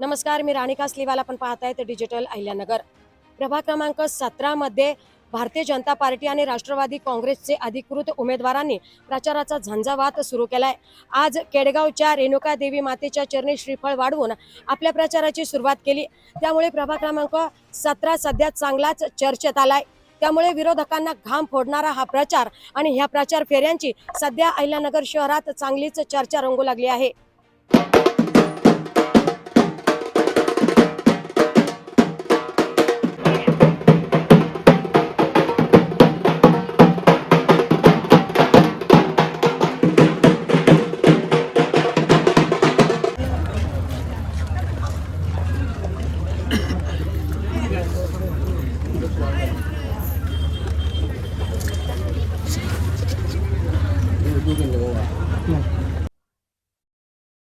नमस्कार, मी राणी कासलीवाल. आपण पाहताय ते डिजिटल अहिल्यानगर. प्रभाग क्रमांक 17 मध्ये भारतीय जनता पार्टी आणि राष्ट्रवादी काँग्रेसचे अधिकृत उमेदवारांनी प्रचाराचा झंझावात सुरू केलाय. आज केडगावच्या रेणुका देवी मातेच्या चरणी श्रीफळ वाढवून आपल्या प्रचाराची सुरुवात केली. त्यामुळे प्रभाग क्रमांक 17 सध्या चांगलाच चर्चेत आलाय. त्यामुळे विरोधकांना घाम फोडणारा हा प्रचार आणि ह्या प्रचार फेऱ्यांची सध्या अहिल्यानगर शहरात चांगलीच चर्चा रंगू लागली आहे.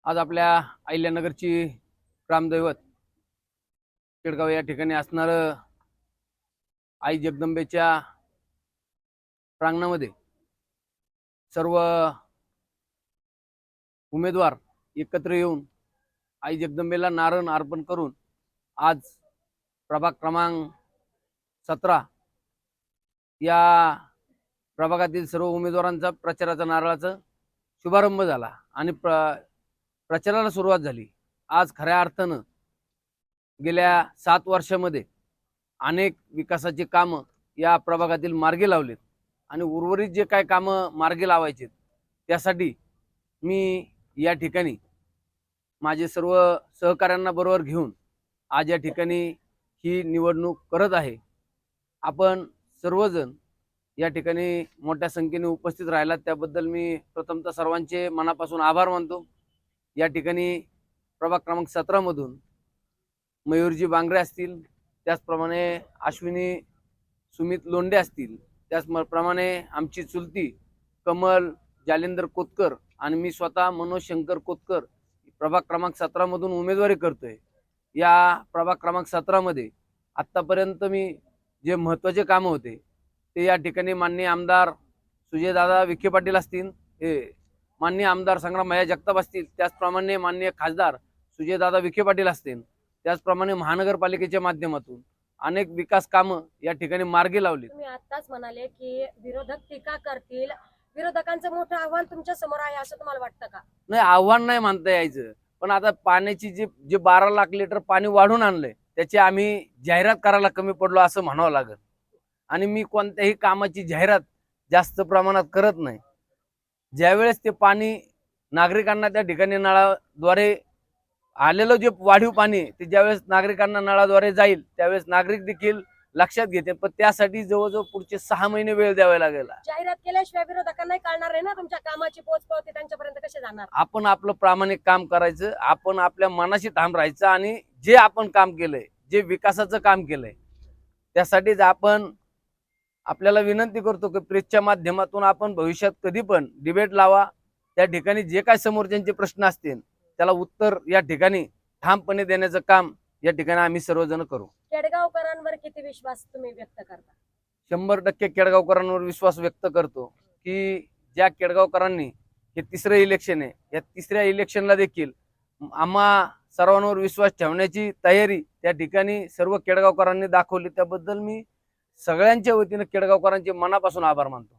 आज आपल्या अहिल्यानगरची ग्रामदैवत केडगाव या ठिकाणी असणार आई जगदंबेच्या प्रांगणामध्ये सर्व उमेदवार एकत्र येऊन आई जगदंबेला नारळ अर्पण करून आज प्रभाग क्रमांक 17 या प्रभागातील सर्व उमेदवारांचा प्रचाराचा नारळाचा शुभारंभ झाला आणि प्रचाराला सुरुवात झाली. आज खऱ्या अर्थानं गेल्या 7 वर्षामध्ये अनेक विकासाची कामं या प्रभागातील मार्गी लावलेत आणि उर्वरित जे काय कामं मार्गी लावायचे त्यासाठी मी या ठिकाणी माझे सर्व सहकाऱ्यांना बरोबर घेऊन आज या ठिकाणी ही निवडणूक करत आहे. आपण सर्वजण या ठिकाणी मोठ्या संख्येने उपस्थित राहिलात त्याबद्दल मी प्रथमतः सर्वांचे मनापासून आभार मानतो. या ठिकाणी प्रभाग क्रमांक 17 मधून मयूरजी बांगरे असतील, त्याचप्रमाणे अश्विनी सुमित लोंढे असतील, त्याचप्रमाणे आमची चुलती कमल जालेंदर कोतकर आणि मी स्वतः मनोज शंकर कोतकर प्रभाग क्रमांक 17 मधून उमेदवारी करतोय. या प्रभाग क्रमांक 17 मध्ये आतापर्यंत मी जे महत्त्वाचे कामं होते ते या ठिकाणी माननीय आमदार सुजयदादा विखे पाटील असतील, माननीय आमदार संग्राम भैया जगताप असतील, त्याचप्रमाणे माननीय खासदार सुजयदादा विखे पाटील असतील, त्याचप्रमाणे महानगरपालिकेच्या माध्यमातून अनेक विकास कामं या ठिकाणी मार्गी लावली. तुम्ही आताच म्हणाले की विरोधक टीका करतील, विरोधकांचं मोठं आव्हान तुमच्या समोर आहे असं तुम्हाला वाटतं का? नाही, आव्हान नाही म्हणता यायचं, पण आता पाण्याची जे 12 लाख लिटर पाणी वाढून आणलंय त्याची आम्ही जाहिरात करायला कमी पडलो असं म्हणावं लागेल. आणि मी कोणत्याही कामाची जाहिरात जास्त प्रमाणात करत नाही. ज्यावेळेस ते पाणी नागरिकांना त्या ठिकाणी नळाद्वारे आलेलं जे वाढीव पाणी ते ज्यावेळेस नागरिकांना नळाद्वारे जाईल त्यावेळेस नागरिक देखील लक्षात घेते, पण त्यासाठी जवळजवळ पुढचे 6 महिने वेळ द्यावा लागेल. जाहिरात केल्याशिवाय विरोधकांनाही कळणार आहे ना तुमच्या कामाची पोचपावती त्यांच्यापर्यंत कशी जाणार? आपण आपलं प्रामाणिक काम करायचं, आपण आपल्या मनाशी ठाम राहायचं आणि जे आपण काम केलंय, जे विकासाचं काम केलंय त्यासाठीच आपण आपल्याला विनंती करतो की प्रेसच्या माध्यमातून आपण भविष्यात कधी पण डिबेट लावा. त्या ठिकाणी जे काय समोरच्यांचे प्रश्न असतील त्याला उत्तर या ठिकाणी ठामपणे देण्याचं काम या ठिकाणी आम्ही सर्वजण करू. केडगावकरांवर किती विश्वास तुम्ही व्यक्त करता? 100% केडगावकरांवर विश्वास व्यक्त करतो की ज्या केडगावकरांनी हे तिसरं इलेक्शन आहे, या तिसऱ्या इलेक्शनला देखील आम्हा सर्वांवर विश्वास ठेवण्याची तयारी त्या ठिकाणी सर्व केडगावकरांनी दाखवली. त्याबद्दल मी सगळ्यांच्या वतीने केडगावकरांचे मनापासून आभार मानतो.